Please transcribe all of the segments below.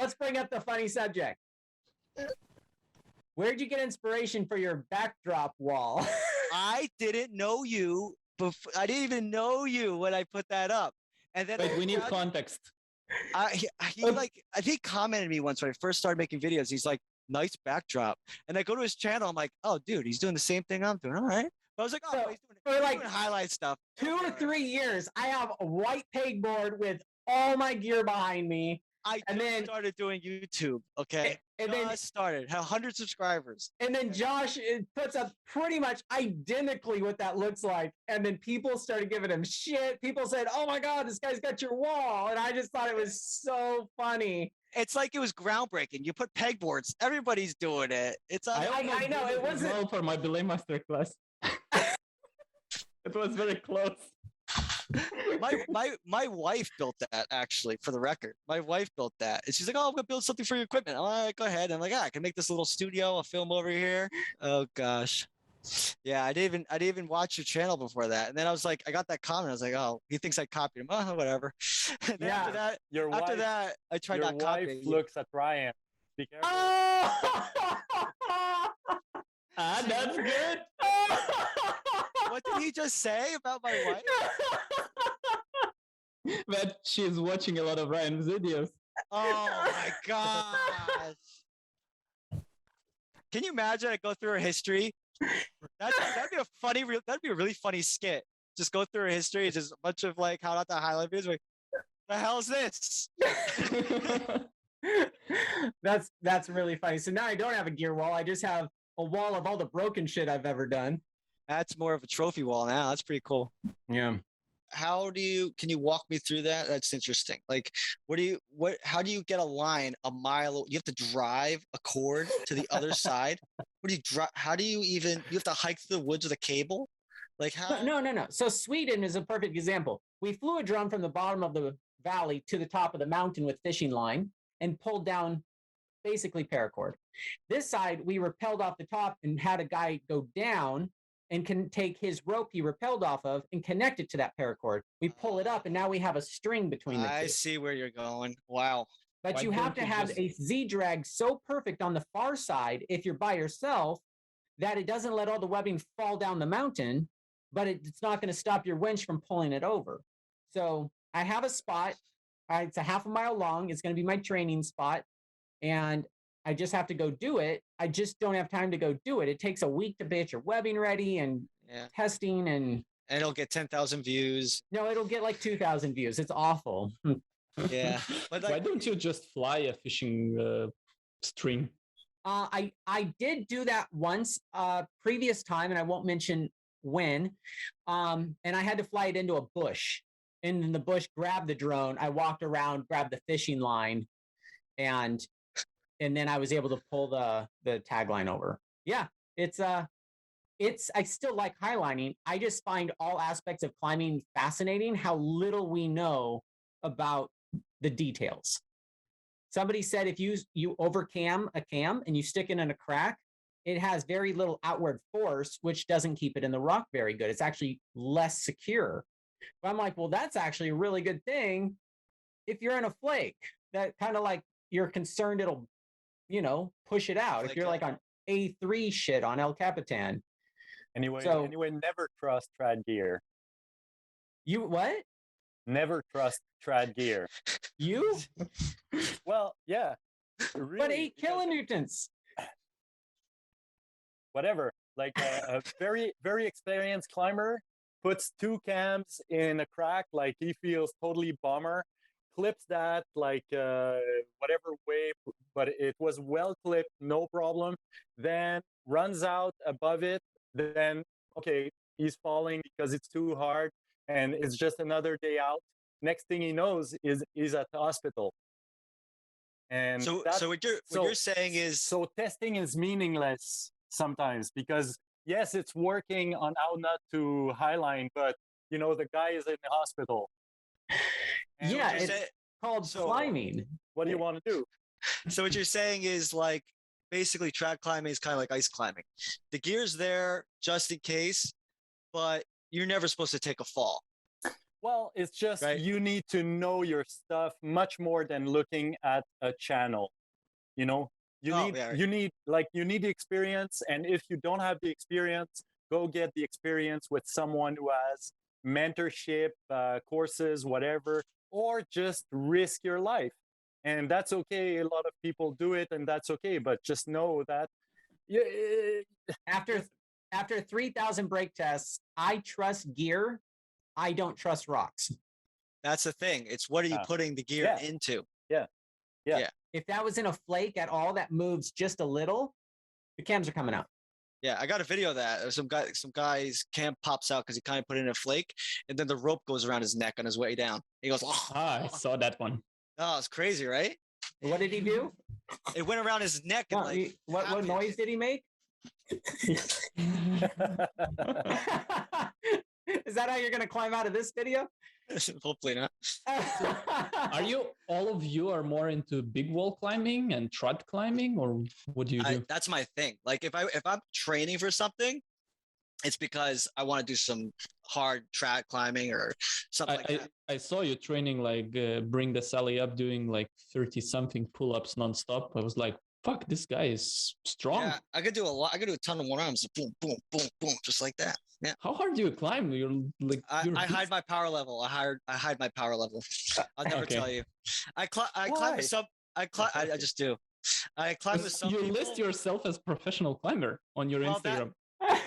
let's bring up the funny subject. Where'd you get inspiration for your backdrop wall? I didn't know you. I didn't even know you when I put that up. And then Wait, we need context. He commented me once when I first started making videos. He's like, nice backdrop. And I go to his channel. I'm like, oh, dude, he's doing the same thing I'm doing. All right. But I was like, oh, So, he's for like doing highlight stuff. 2 or 3 years, I have a white pegboard with all my gear behind me. I just started doing YouTube. Okay. And then started. Had 100 subscribers. And then Josh puts up pretty much identically what that looks like. And then people started giving him shit. People said, oh my God, this guy's got your wall. And I just thought it was so funny. It's like it was groundbreaking. You put pegboards. Everybody's doing it. I know. It wasn't for my belay masterclass. It was very close. my wife built that, actually, for the record. My wife built that. And she's like, oh, I'm gonna build something for your equipment. I'm like, go ahead. I'm like, I can make this little studio. I'll film over here. Oh gosh. Yeah, I didn't even watch your channel before that. And then I was like, I got that comment. I was like, oh, he thinks I copied him. Oh, whatever. And then after that, I tried not copying. Your wife looks at Ryan. Be careful. That's good. What did he just say about my wife? That she's watching a lot of Ryan's videos. Oh my gosh. Can you imagine? I go through her history. That'd be a really funny skit. Just go through her history. Just a bunch of like how not to highlight videos. Like, the hell is this? That's really funny. So now I don't have a gear wall. I just have a wall of all the broken shit I've ever done. That's more of a trophy wall now. That's pretty cool. Yeah. Can you walk me through that? That's interesting. Like, how do you get a line a mile? You have to drive a cord to the other side. How do you have to hike through the woods with a cable? Like how? No. So Sweden is a perfect example. We flew a drone from the bottom of the valley to the top of the mountain with fishing line and pulled down basically paracord. This side, we rappelled off the top and had a guy go down and can take his rope he rappelled off of and connect it to that paracord. We pull it up and now we have a string between the two. I see where you're going. Wow. But you have to have a Z-drag so perfect on the far side if you're by yourself that it doesn't let all the webbing fall down the mountain, but it's not going to stop your winch from pulling it over. So I have a spot. It's a half a mile long. It's going to be my training spot. And I just have to go do it. I just don't have time to go do it. It takes a week to get your webbing ready and testing and it'll get 10,000 views. No, it'll get like 2,000 views. It's awful. Yeah. But why don't you just fly a fishing string? I did do that once previous time, and I won't mention when. And I had to fly it into a bush. And in the bush, grab the drone. I walked around, grabbed the fishing line, and then I was able to pull the tagline over. Yeah, I still like highlining. I just find all aspects of climbing fascinating, how little we know about the details. Somebody said if you overcam a cam and you stick it in a crack, it has very little outward force, which doesn't keep it in the rock very good. It's actually less secure. But I'm like, well, that's actually a really good thing if you're in a flake. That kind of like you're concerned it'll, push it out. If you're like on A3 shit on El Capitan. Anyway, never trust trad gear. You what? Never trust trad gear. You? Well, yeah. Really, but 8 kilonewtons. Whatever. Like a very, very experienced climber puts 2 cams in a crack, like he feels totally bomber, clips that like whatever way, but it was well clipped, no problem. Then runs out above it. Then, okay, he's falling because it's too hard and it's just another day out. Next thing he knows is he's at the hospital. And so what you're saying is... So testing is meaningless sometimes because, yes, it's working on how not to highline, but, the guy is in the hospital. And yeah, it's called climbing. What do you want to do? So what you're saying is like, basically trad climbing is kind of like ice climbing. The gear's there just in case, but you're never supposed to take a fall. Well, it's just Right. you need to know your stuff much more than looking at a channel. You know, Oh, yeah, right. you need the experience, and if you don't have the experience, go get the experience with someone who has mentorship, courses, whatever, or just risk your life. And that's okay. A lot of people do it, and that's okay. But just know that After 3,000 brake tests, I trust gear. I don't trust rocks. That's the thing. It's what are you putting the gear yeah. into? If that was in a flake at all that moves just a little, the cams are coming out. Yeah, I got a video of that. Some guy's cam pops out because he kind of put in a flake, and then the rope goes around his neck on his way down. He goes, "Oh, I saw that one. oh, it's crazy, right?" What did he do? It went around his neck and What noise did he make? Is that how you're gonna climb out of this video? Hopefully not. Are you all of you are more into big wall climbing and trot climbing, or what do you do? That's my thing. Like if I'm training for something, it's because I want to do some hard track climbing or something like that. I saw you training like bring the Sally up doing like 30 something pull-ups nonstop. I was like, fuck, this guy is strong. Yeah, I could do a lot. I could do a ton of one arms, boom, boom, boom, boom, just like that. Yeah. How hard do you climb? You're like I hide my power level. I hide my power level. I'll never tell you. I climb with some. I just do. I climb with some. You people. list yourself as professional climber on your Instagram.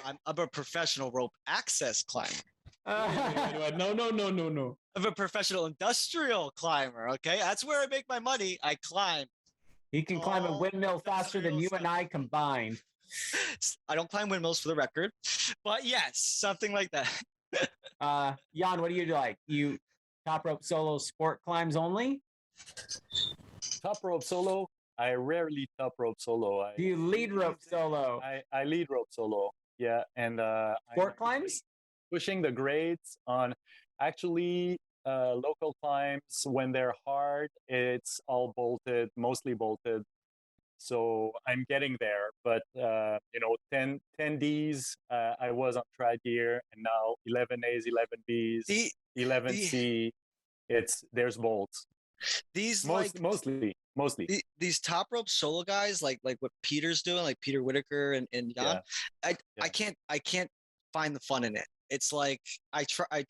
I'm a professional rope access climber. Wait. No. I'm a professional industrial climber. Okay, that's where I make my money. I climb. He can climb a windmill faster than you and I combined. I don't climb windmills for the record, but yes, something like that. Yann, what do you like? You top rope solo sport climbs only? Top rope solo. I rarely top rope solo. Do you lead rope solo? I lead rope solo. Yeah, and Sport climbs? Pushing the grades on actually local climbs when they're hard. It's all bolted, mostly bolted. So I'm getting there, but 10Ds, I was on trad gear, and now 11As, 11Bs, 11C. There's bolts. These mostly. These top rope solo guys, like what Peter's doing, like Peter Whitaker and Yann, I can't find the fun in it. It's like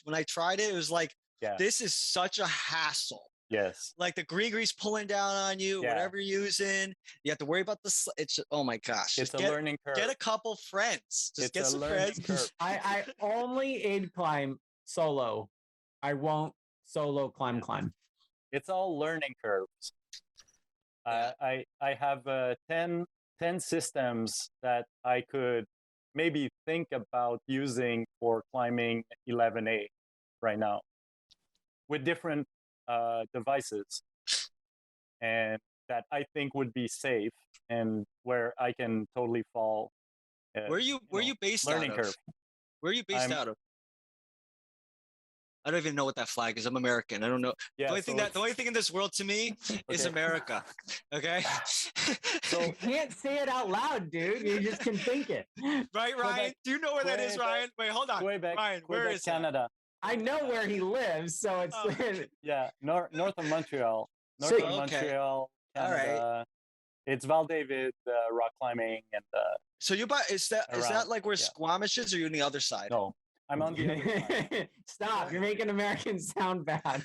when I tried it, it was like this is such a hassle. Yes. Like the green grease pulling down on you, whatever you're using. You have to worry about the. It's just, oh my gosh! It's a learning curve. Get a couple friends. Just get some friends. Curve. I only aid climb solo. I won't solo climb. It's all learning curves. I have 10 systems that I could maybe think about using for climbing 11A right now with different devices, and that I think would be safe and where I can totally fall. Where you based learning out of? curve. Where are you based out of? I don't even know what that flag is. I'm American. I don't know. Yeah, the only thing in this world to me is America. Okay. So you can't say it out loud, dude. You just can think it. Right, Ryan? Quebec. Do you know where that is, Ryan? Wait, hold on. Quebec, Ryan, where is Canada? I know where he lives, so it's Yeah, north of Montreal. Montreal, Canada. All right. It's Val David rock climbing and. So is that like where Squamish is, or you on the other side? No, I'm on the other side. Stop! You're making Americans sound bad.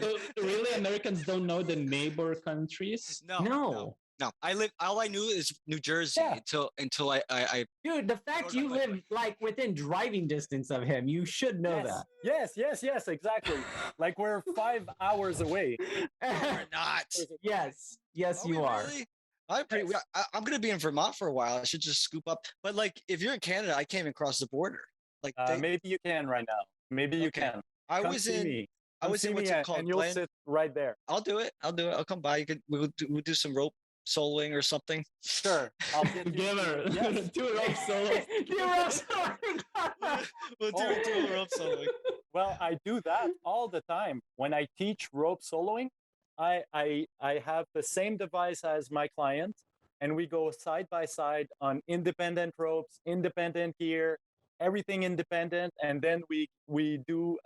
So really, Americans don't know the neighbor countries? No. All I knew is New Jersey until I. Dude, the fact you live like within driving distance of him, you should know that. Yes, exactly. Like we're 5 hours away. We're not. Yes, you are. Really? I'm gonna be in Vermont for a while. I should just scoop up. But like, if you're in Canada, I can't even cross the border. Like, maybe you can right now. Maybe you can. I was in what's it called? And you'll sit right there. I'll do it. I'll come by. We'll do some rope soloing or something. Sure. I'll get together. Yes. Do rope solos. We'll do rope soloing. Well, I do that all the time. When I teach rope soloing, I have the same device as my client, and we go side by side on independent ropes, independent gear, everything independent, and then we do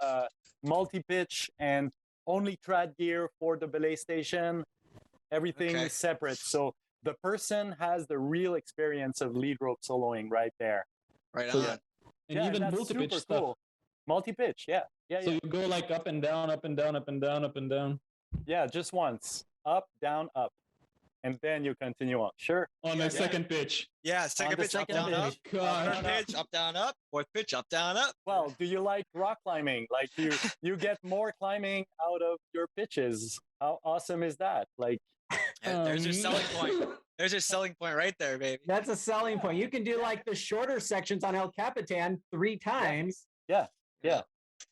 multi-pitch and only trad gear for the belay station. Everything Okay. is separate. So the person has the real experience of lead rope soloing right there. Right So- on. And yeah, even that's multi-pitch super stuff. cool. Multi-pitch, yeah. So you go like up and down, up and down, up and down, up and down. Yeah, just once. Up, down, up. And then you continue on. Sure. On Yeah, the yeah. second pitch. Yeah, second the pitch, up, second down, up. pitch. God. Third pitch, up, down, up. Fourth pitch, up, down, up. Well, do you like rock climbing? Like you get more climbing out of your pitches. How awesome is that? Like Yeah, there's your selling point. There's your selling point right there, baby. That's a selling point. You can do like the shorter sections on El Capitan 3 times.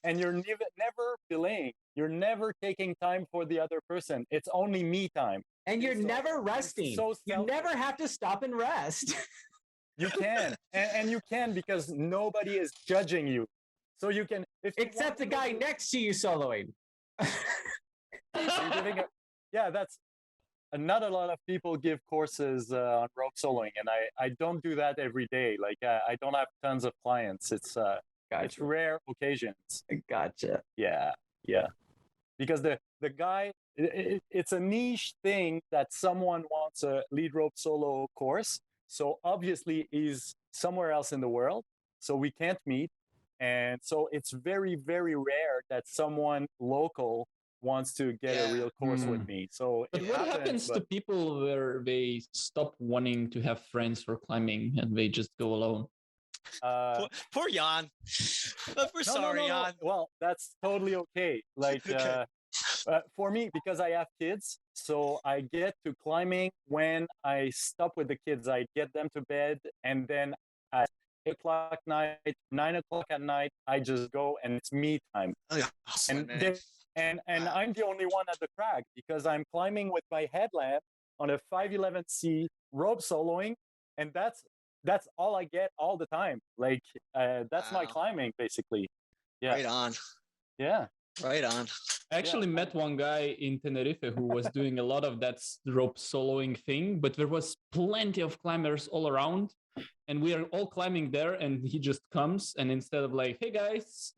and you're never belaying. You're never taking time for the other person. It's only me time. And you're So- never resting. so You selfish. never have to stop and rest. You can, and you can because nobody is judging you. So you can, if you Except the want to guy do- next to you soloing. you're giving a- yeah, that's not a lot of people give courses on rope soloing, and I don't do that every day. Like I don't have tons of clients. It's Gotcha. rare occasions. Gotcha. Yeah, because the guy, it's a niche thing that someone wants a lead rope solo course. So obviously he's somewhere else in the world, so we can't meet, and so it's very, very rare that someone local wants to get a real course with me. So But it what happens to but people where they stop wanting to have friends for climbing and they just go alone? Poor Yann. We're sorry, Yann. Well, that's totally okay. Like Okay. for me, because I have kids, so I get to climbing when I stop with the kids. I get them to bed, and then at 8 o'clock night, 9 o'clock at night, I just go and it's me time. Oh, yeah. Awesome, And man. then- And Wow. I'm the only one at the crag because I'm climbing with my headlamp on a 511C rope soloing, and that's all I get all the time. Like that's my Wow. climbing basically. Yeah. Right on. Yeah. Right on. I actually met one guy in Tenerife who was doing a lot of that rope soloing thing, but there was plenty of climbers all around. And we are all climbing there, and he just comes, and instead of like, "Hey guys,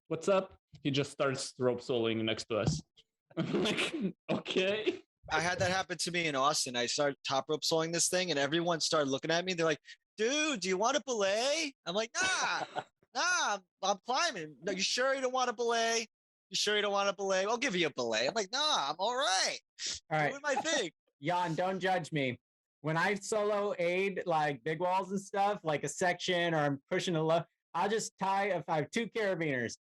what's up?" he just starts rope soloing next to us. I'm like, okay. I had that happen to me in Austin. I started top rope soloing this thing, and everyone started looking at me. They're like, "Dude, do you want a belay?" I'm like, nah, I'm climbing. No, you sure you don't want a belay? You sure you don't want a belay? I'll give you a belay. I'm like, nah, I'm all right. All right. Doing my thing. Jan, don't judge me. When I solo aid like big walls and stuff, like a section or I'm pushing a low, I'll just tie if I have 2 carabiners,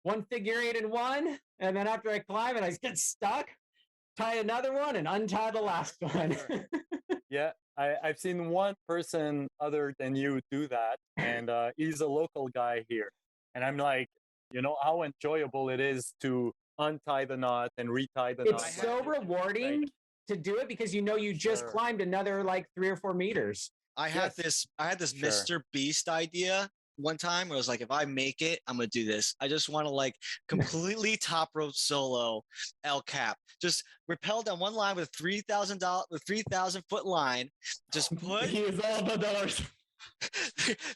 one figure 8 in one, and then after I climb and I get stuck, tie another one and untie the last one. Yeah. I've seen one person other than you do that, and he's a local guy here. And I'm like, you know how enjoyable it is to untie the knot and retie the knot. It's so rewarding to do it because you know you just Sure. climbed another like 3 or 4 meters. I had this Sure. Mr. Beast idea one time where I was like, if I make it, I'm gonna do this. I just want to like completely top rope solo El Cap. Just rappel down one line with $3,000 3,000-foot line. Just put He is all about dollars.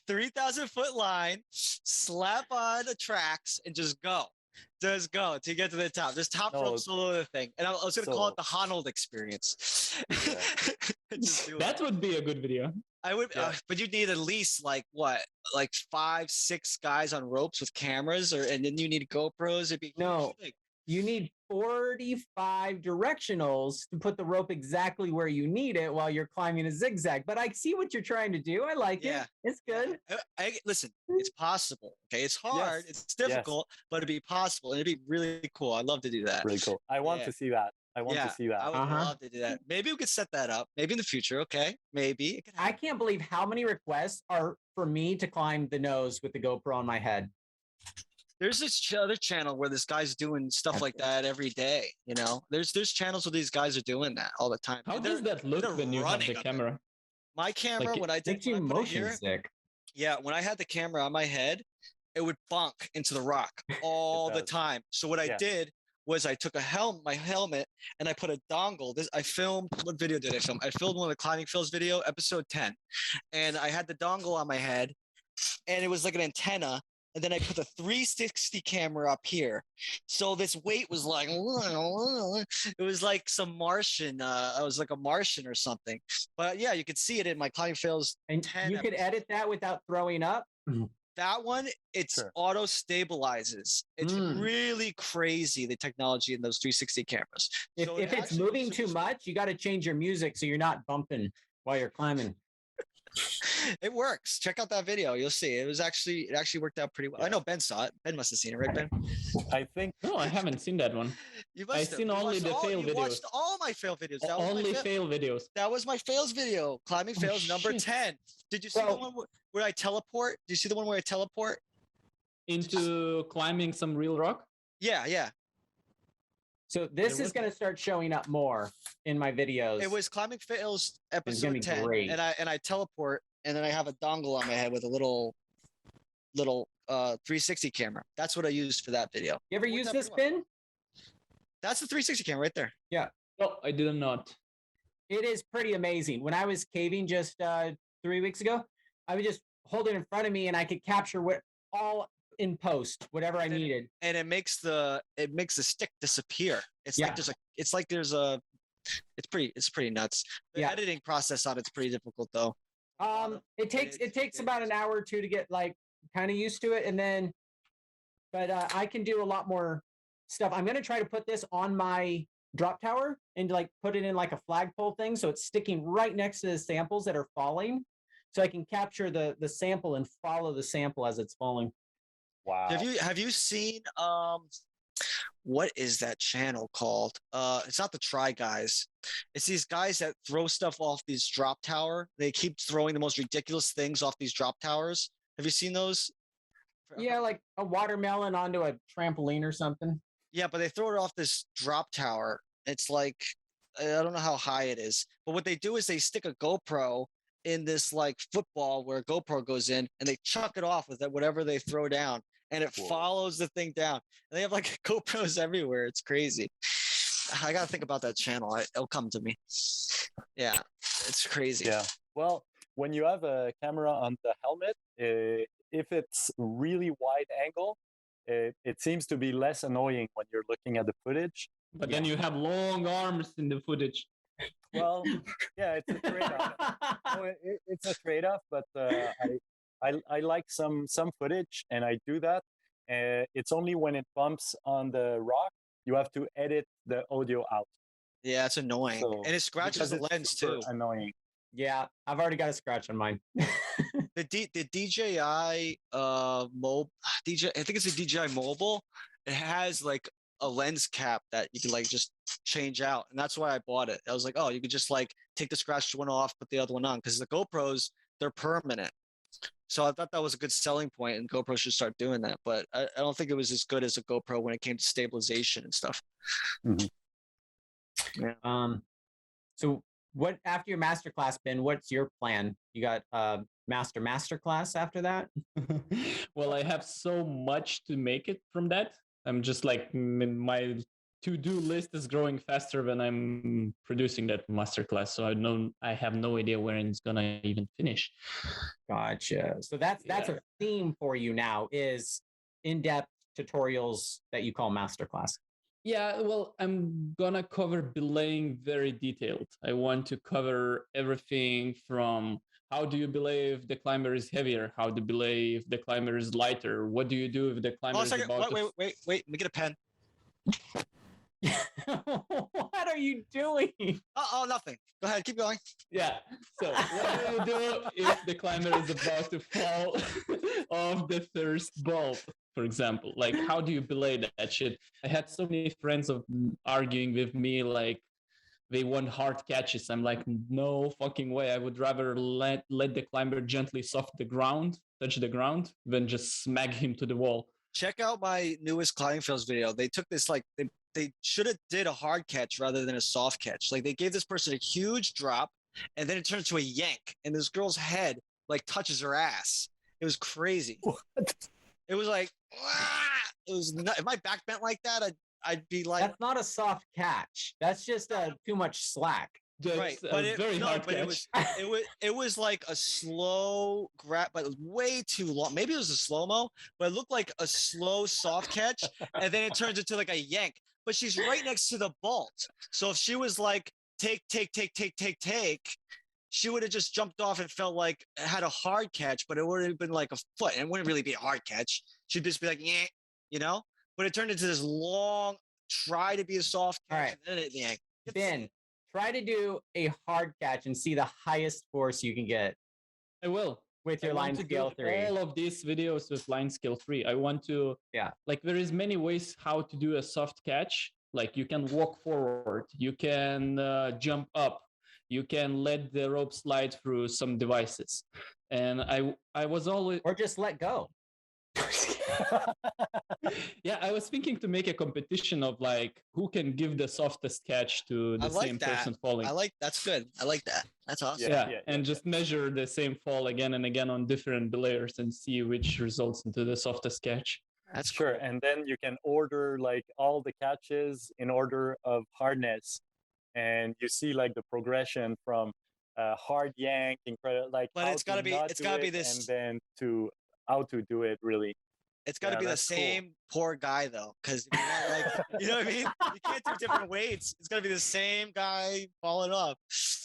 3,000-foot line, slap on the tracks, and just go. Just go to get to the top. Just top No, rope solo the thing. And I was gonna call so- it the Honnold experience. Just do it. That would be a good video. I would, Yeah. but you'd need at least like what, like 5, 6 guys on ropes with cameras, and then you need GoPros. It'd be No. huge. You need 45 directionals to put the rope exactly where you need it while you're climbing a zigzag. But I see what you're trying to do. I like Yeah. it. It's good. Listen, it's possible. Okay, it's hard, Yes. it's difficult, but it'd be possible, and it'd be really cool. I'd love to do that. Really cool. I want Yeah. to see that. I want to see that. I would Uh-huh. love to do that. Maybe we could set that up. Maybe in the future. Okay, maybe. It could I happen. can't believe how many requests are for me to climb the nose with the GoPro on my head. There's this other channel where this guy's doing stuff like that every day. You know, there's channels where these guys are doing that all the time. How And does they're- that look they're when you have running the on it. camera? My camera, Like, when I did Makes you when I put it motion here, sick. yeah, when I had the camera on my head, it would bonk into the rock all the does. time. So what I Yeah. did was I took my helmet, and I put a dongle. I filmed, what video did I film? I filmed one of the Climbing Phil's video, episode 10. And I had the dongle on my head, and it was like an antenna. and then I put the 360 camera up here. So this weight was like, it was like some Martian. I was like a Martian or something. But yeah, you could see it in my Climbing Fails And 10 you could episode. edit that without throwing up. That one, it's Sure. auto stabilizes. It's really crazy, the technology in those 360 cameras. If, So if it's actually moving was too super much, you got to change your music so you're not bumping while you're climbing. It works. Check out that video. You'll see. It actually worked out pretty well. I know Ben saw it. Ben must have seen it, right, Ben? I think No, I haven't seen that one. You I've must have. seen You only watched the fail You watched videos. all my fail videos. That was my Only fail. fail videos. That was my fails video. Climbing Oh, fails number shit. 10. Did you see the Well- one where I teleport? Did you see the one where I teleport? Into climbing some real rock? Yeah, yeah. So this There is was- going to start showing up more in my videos. It was climbing fails gonna episode be 10. great. And I teleport, and then I have a dongle on my head with a little 360 camera. That's what I used for that video. You ever Worked use out this pretty well. pin? That's the 360 camera right there. No, I did not. It is pretty amazing. When I was caving just 3 weeks ago, I would just hold it in front of me and I could capture what all in post, whatever I And then- needed. And it makes the stick disappear. It's Yeah. like there's a it's pretty nuts. The Yeah. editing process on it's pretty difficult though. It takes about an hour or two to get like kind of used to it, and then, but I can do a lot more stuff. I'm gonna try to put this on my drop tower and like put it in like a flagpole thing, so it's sticking right next to the samples that are falling, so I can capture the sample and follow the sample as it's falling. wow. Have you seen what is that channel called? It's not the Try Guys. It's these guys that throw stuff off these drop tower. They keep throwing the most ridiculous things off these drop towers. Have you seen those? Yeah, like a watermelon onto a trampoline or something. Yeah, but they throw it off this drop tower. It's like I don't know how high it is, but what they do is they stick a GoPro in this like football where a GoPro goes in, and they chuck it off with whatever they throw down, and it Whoa. follows the thing down. And they have like GoPros everywhere. It's crazy. I gotta think about that channel. It'll come to me. Yeah, it's crazy. Yeah. Well, when you have a camera on the helmet, if it's really wide angle, it seems to be less annoying when you're looking at the footage. But then you have long arms in the footage. Well, yeah, it's a trade-off. It's a trade-off, but I like some footage, and I do that. It's only when it bumps on the rock you have to edit the audio out. Yeah, it's annoying, So, and it scratches because the it's lens super too. Annoying. Yeah, I've already got a scratch on mine. The DJI mobile DJ, I think it's a DJI mobile. It has like a lens cap that you can like just change out, and that's why I bought it. I was like, oh, you could just like take the scratched one off, put the other one on, because the GoPros, they're permanent. So I thought that was a good selling point, and GoPro should start doing that. But I don't think it was as good as a GoPro when it came to stabilization and stuff. So what after your master class, Ben, what's your plan? You got master class after that? Well, I have so much to make it from that. I'm just like my to-do list is growing faster when I'm producing that masterclass. So I have no idea when it's gonna even finish. Gotcha. So that's a theme for you now, is in-depth tutorials that you call masterclass. Yeah, well, I'm gonna cover belaying very detailed. I want to cover everything from how do you belay if the climber is heavier? How to belay if the climber is lighter? What do you do if the climber Oh, a is second. about to... Wait. Let me get a pen. What are you doing? Oh, nothing. Go ahead. Keep going. Yeah. So what do you do if the climber is about to fall off the first bolt, for example? Like, how do you belay that shit? I had so many friends arguing with me, like, they want hard catches. I'm like, no fucking way. I would rather let the climber gently touch the ground, than just smack him to the wall. Check out my newest climbing fails video. They took this like they should have did a hard catch rather than a soft catch. Like they gave this person a huge drop, and then it turned into a yank, and this girl's head like touches her ass. It was crazy. What? It was like, it was. If my back bent like that, I'd be like, That's not a soft catch. That's just too much slack. That's but a very hard but catch. it was like a slow grab, but it was way too long. Maybe it was a slow-mo, but it looked like a slow soft catch, and then it turns into like a yank. But she's right next to the bolt. So if she was like take, she would have just jumped off and felt like it had a hard catch, but it would have been like a foot. And it wouldn't really be a hard catch. She'd just be like, yeah, you know? But it turned into this long, try to be a soft catch. All right. And then it yanked. Ben, try to do a hard catch and see the highest force you can get I will. with I your want line to scale do 3. all of these videos with line scale 3. I want to, Yeah. like, there is many ways how to do a soft catch. Like, you can walk forward, you can jump up, you can let the rope slide through some devices. And I was always, Or just let go. yeah, I was thinking to make a competition of like who can give the softest catch to the same person falling. That's good. I like that. That's awesome. And just measure the same fall again and again on different belayers and see which results into the softest catch. That's sure. cool. And then you can order like all the catches in order of hardness, and you see like the progression from hard yank, incredible, like. But it's gotta be this, and then to how to do it really. It's got to be the same poor guy though, because like, you know what I mean. You can't do different weights. It's got to be the same guy falling off.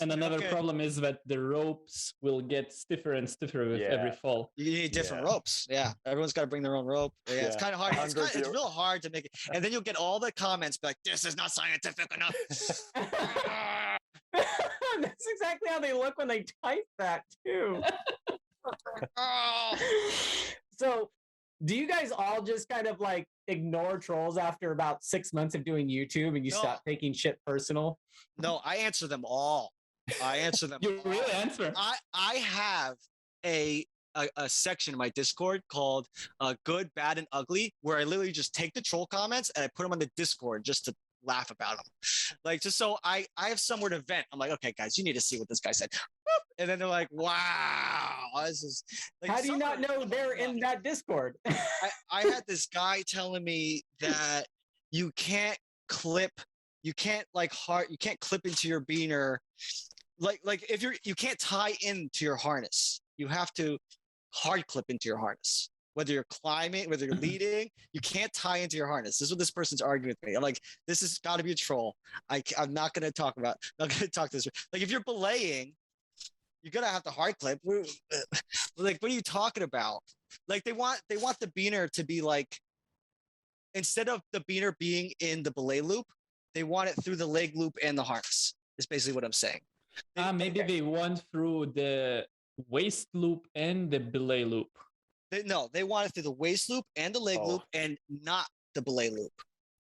And another problem is that the ropes will get stiffer and stiffer with every fall. You need different ropes. Yeah, everyone's got to bring their own rope. Yeah, it's kind of hard. It's real hard to make it. And then you'll get all the comments like, "This is not scientific enough." That's exactly how they look when they type that too. So, do you guys all just kind of like ignore trolls after about 6 months of doing YouTube and you stop taking shit personal? No, I answer them all. I answer them. You really answer? I have a section in my Discord called Good, Bad, and Ugly, where I literally just take the troll comments and I put them on the Discord just to laugh about them. Like, just so I have somewhere to vent. I'm like, okay, guys, you need to see what this guy said. And then they're like, wow, this is like, how do you not know they're in that Discord? I had this guy telling me that you can't clip into your beaner, like if you can't tie into your harness. You have to hard clip into your harness. Whether you're climbing, whether you're leading, you can't tie into your harness. This is what this person's arguing with me. I'm like, this has got to be a troll. I'm not going to talk about. I'm not going to talk this. Like, if you're belaying, you're gonna have to hard clip. Like, what are you talking about? Like, they want the beaner to be like, instead of the beaner being in the belay loop, they want it through the leg loop and the harness. Is basically what I'm saying. Maybe they want through the waist loop and the belay loop. They want it through the waist loop and the leg loop and not the belay loop.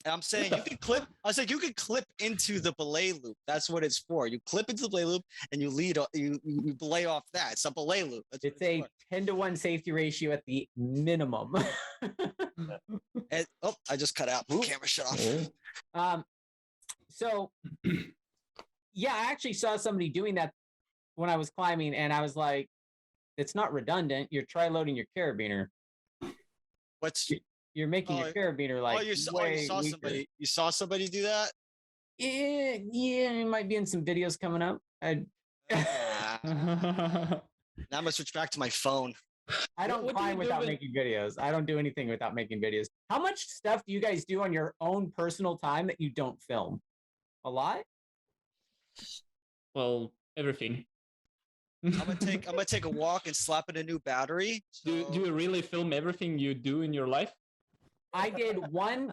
And I'm saying you can clip. I was like, you can clip into the belay loop. That's what it's for. You clip into the belay loop and you lead. You belay off that. It's a belay loop. It's a 10-to-1 safety ratio at the minimum. And, I just cut out. Camera shut off. So, yeah, I actually saw somebody doing that when I was climbing, and I was like, it's not redundant. You're tri-loading your carabiner. You're making your carabiner like you saw somebody do that? Yeah, it might be in some videos coming up. Now I'm gonna switch back to my phone. I don't climb without making videos. I don't do anything without making videos. How much stuff do you guys do on your own personal time that you don't film? A lot? Well, everything. I'm gonna take a walk and slap in a new battery. Do you really film everything you do in your life? I did one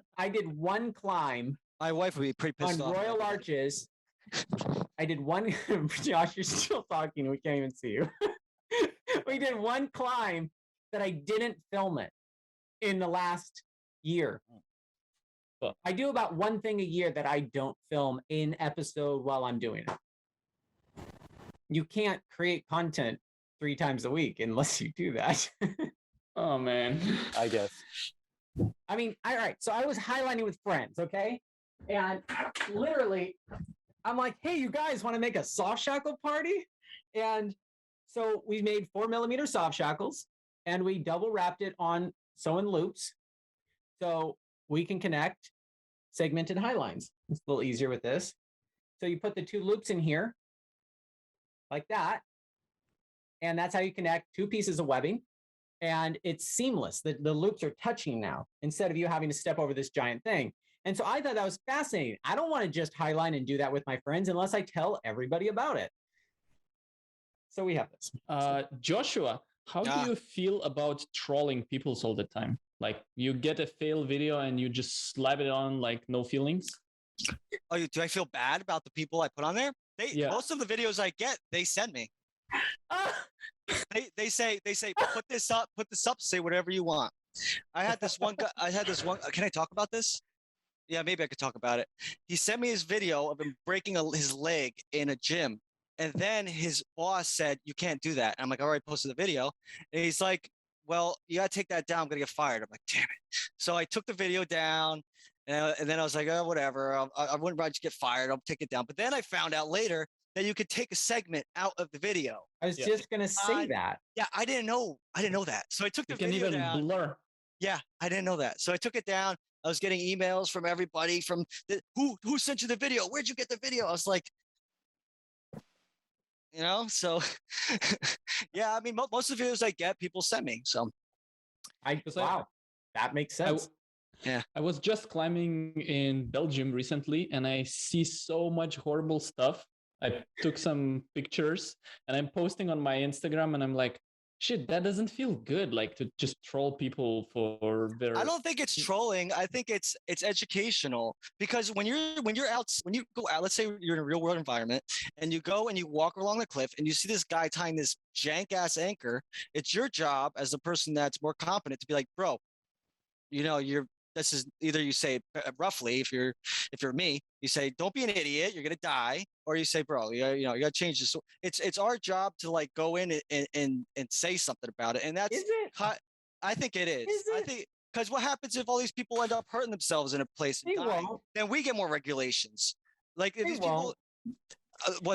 climb. My wife would be pretty pissed on off. Royal Arches. I did one. Josh, you're still talking. We can't even see you. We did one climb that I didn't film it in the last year. Well, I do about one thing a year that I don't film in episode while I'm doing it. You can't create content 3 times a week unless you do that. Oh, man. I guess. I mean, all right. So I was highlighting with friends, okay? And literally, I'm like, hey, you guys want to make a soft shackle party? And so we made 4mm soft shackles and we double wrapped it on sewing loops so we can connect segmented high lines. It's a little easier with this. So you put the 2 loops in here like that. And that's how you connect two pieces of webbing. And it's seamless. The loops are touching now instead of you having to step over this giant thing. And so I thought that was fascinating. I don't want to just highline and do that with my friends unless I tell everybody about it. So we have this. Joshua, how do you feel about trolling people all the time? Like you get a fail video and you just slap it on like no feelings? Oh, do I feel bad about the people I put on there? Most of the videos I get, they send me. They say put this up, say whatever you want. I had this one guy. Can I talk about this? Yeah, maybe I could talk about it. He sent me his video of him breaking his leg in a gym. And then his boss said, you can't do that. And I'm like, all right, posted the video. And he's like, well, you got to take that down. I'm going to get fired. I'm like, damn it. So I took the video down. And then I was like, oh, whatever. I wouldn't rather just get fired. I'll take it down. But then I found out later that you could take a segment out of the video. I was just going to say that. Yeah, I didn't know that. So I took the video down. You can even blur. Yeah, I didn't know that. So I took it down. I was getting emails from everybody who sent you the video? Where'd you get the video? I was like, so yeah, I mean, most of the videos I get, people send me. So wow, that makes sense. I was just climbing in Belgium recently and I see so much horrible stuff. I took some pictures and I'm posting on my Instagram and I'm like, shit, that doesn't feel good. Like to just troll people for their. I don't think it's trolling. I think it's educational, because when you go out, let's say you're in a real world environment and you go and you walk along the cliff and you see this guy tying this jank ass anchor. It's your job as the person that's more competent to be like, bro, this is either you say roughly, if you're me, you say, don't be an idiot, you're gonna die, or you say, bro, you gotta change this. It's our job to like go in and say something about it, and that's. Is it? I think it is. I think because what happens if all these people end up hurting themselves in a place and dying? Then we get more regulations. Like if these people.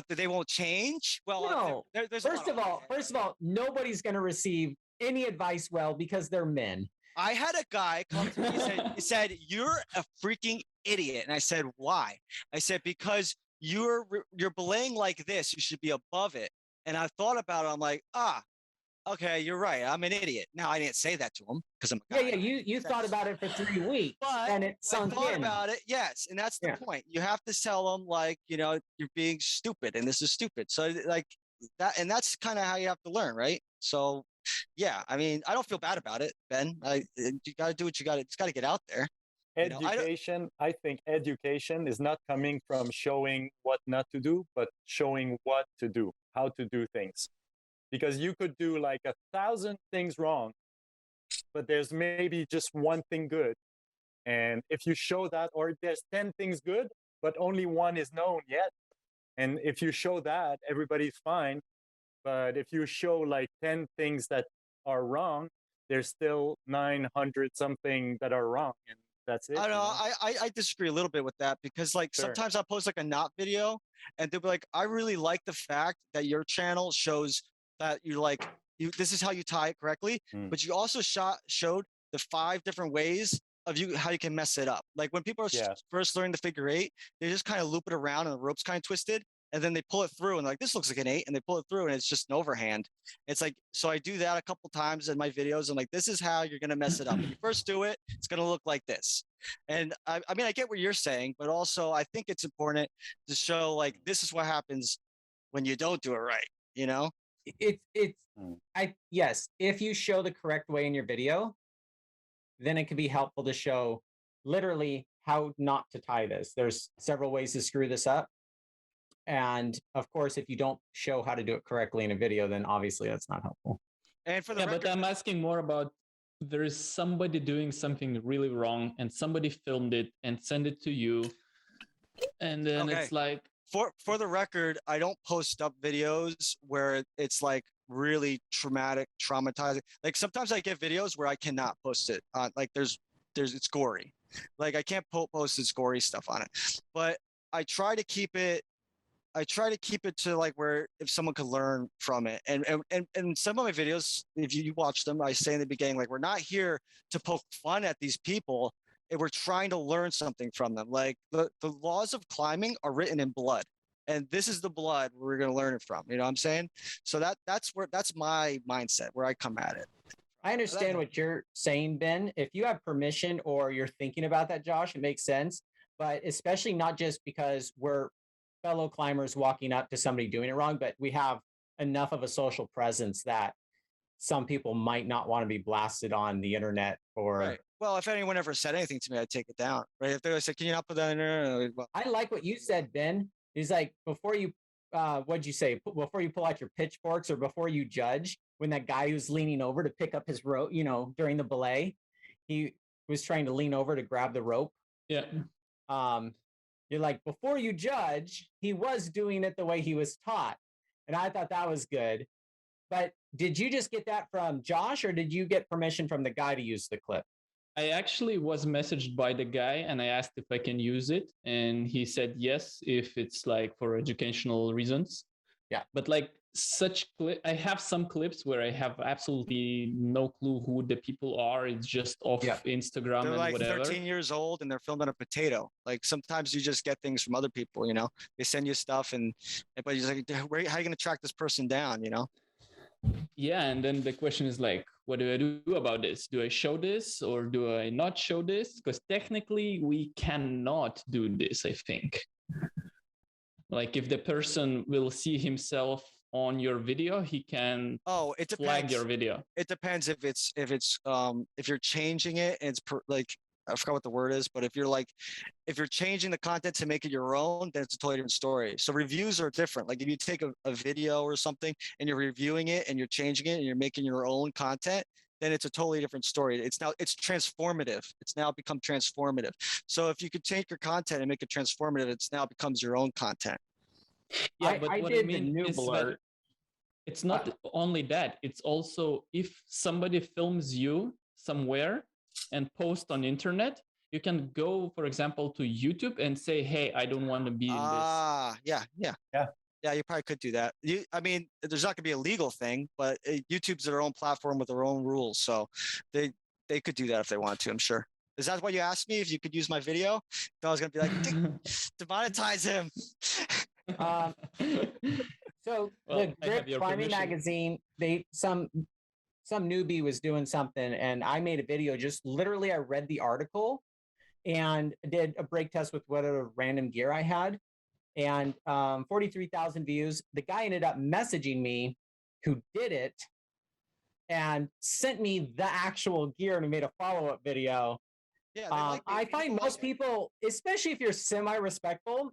They won't change? Well, no. First of all, nobody's gonna receive any advice because they're men. I had a guy come to me and he said, you're a freaking idiot. And I said, why? I said, because you're belaying like this. You should be above it. And I thought about it. I'm like, okay, you're right. I'm an idiot. Now, I didn't say that to him because I'm a guy. Yeah, you thought about it for 3 weeks. But and it sunk in. I thought about it, yes. And that's the point. You have to tell them, like, you're being stupid and this is stupid. So, like, that, and that's kind of how you have to learn, right? So, yeah, I mean, I don't feel bad about it, Ben. You got to do what you got to. It's got to get out there. Education, I think education is not coming from showing what not to do, but showing what to do, how to do things. Because you could do like 1,000 things wrong, but there's maybe just one thing good. And if you show that, or there's 10 things good, but only one is known yet. And if you show that, everybody's fine. But if you show like 10 things that are wrong, there's still 900 something that are wrong. And that's it. I know. I disagree a little bit with that, because like sometimes I post like a knot video and they'll be like, I really like the fact that your channel shows that this is how you tie it correctly. But you also showed the 5 different ways of how you can mess it up. Like when people are first learning the figure 8, they just kind of loop it around and the rope's kind of twisted. And then they pull it through and like, this looks like an 8, and they pull it through and it's just an overhand. It's like, so I do that a couple times in my videos. I'm like, this is how you're going to mess it up. When you first do it, it's going to look like this. And I mean, I get what you're saying, but also I think it's important to show like, this is what happens when you don't do it right, Yes, if you show the correct way in your video, then it can be helpful to show literally how not to tie this. There's several ways to screw this up. And of course, if you don't show how to do it correctly in a video, then obviously that's not helpful. And for the record, but I'm asking more about, there is somebody doing something really wrong and somebody filmed it and send it to you. And then it's like, for the record, I don't post up videos where it's like really traumatizing. Like sometimes I get videos where I cannot post it. Like it's gory. Like I can't post this gory stuff on it. But I try to keep it to like where if someone could learn from it. And some of my videos, if you watch them, I say in the beginning, like, we're not here to poke fun at these people. And we're trying to learn something from them. Like the laws of climbing are written in blood. and this is the blood we're going to learn it from. You know what I'm saying? So that's my mindset where I come at it. I understand what you're saying, Ben. If you have permission or you're thinking about that, Josh, it makes sense. But especially not just because we're fellow climbers walking up to somebody doing it wrong, but we have enough of a social presence that some people might not want to be blasted on the internet or. Right. Well, if anyone ever said anything to me, I'd take it down. Right. If they said, "Can you not put that in there?" Well, I like what you said, Ben. He's like, before you, what'd you say? Before you pull out your pitchforks or before you judge, when that guy who's leaning over to pick up his rope, during the belay, he was trying to lean over to grab the rope. Yeah. You're like, before you judge, he was doing it the way he was taught. And I thought that was good. But did you just get that from Josh or did you get permission from the guy to use the clip? I actually was messaged by the guy and I asked if I can use it. And he said yes, if it's like for educational reasons. Yeah. But like I have some clips where I have absolutely no clue who the people are. It's just off Instagram they're and like whatever. 13 years old and they're filmed on a potato. Like sometimes you just get things from other people, they send you stuff but you're like, how are you going to track this person down, Yeah. And then the question is like, what do I do about this? Do I show this or do I not show this? Because technically we cannot do this, I think. Like if the person will see himself on your video, he can it depends. flag your video. It depends if you're changing it and it's I forgot what the word is, but if you're changing the content to make it your own, then it's a totally different story. So reviews are different. Like if you take a video or something and you're reviewing it and you're changing it and you're making your own content, then it's a totally different story. It's transformative. It's now become transformative. So if you could take your content and make it transformative, it's now becomes your own content. Yeah, but what I mean is that it's not only that. It's also if somebody films you somewhere and post on internet, you can go, for example, to YouTube and say, "Hey, I don't want to be in this." Yeah, you probably could do that. There's not going to be a legal thing, but YouTube's their own platform with their own rules, so they could do that if they want to. I'm sure. Is that what you asked me? If you could use my video? I was going to be like, demonetize him. So the Grip Climbing Magazine, some newbie was doing something, and I made a video. Just literally, I read the article and did a break test with whatever random gear I had. And 43,000 views. The guy ended up messaging me who did it and sent me the actual gear and made a follow-up video. Yeah, I find most people, especially if you're semi-respectful,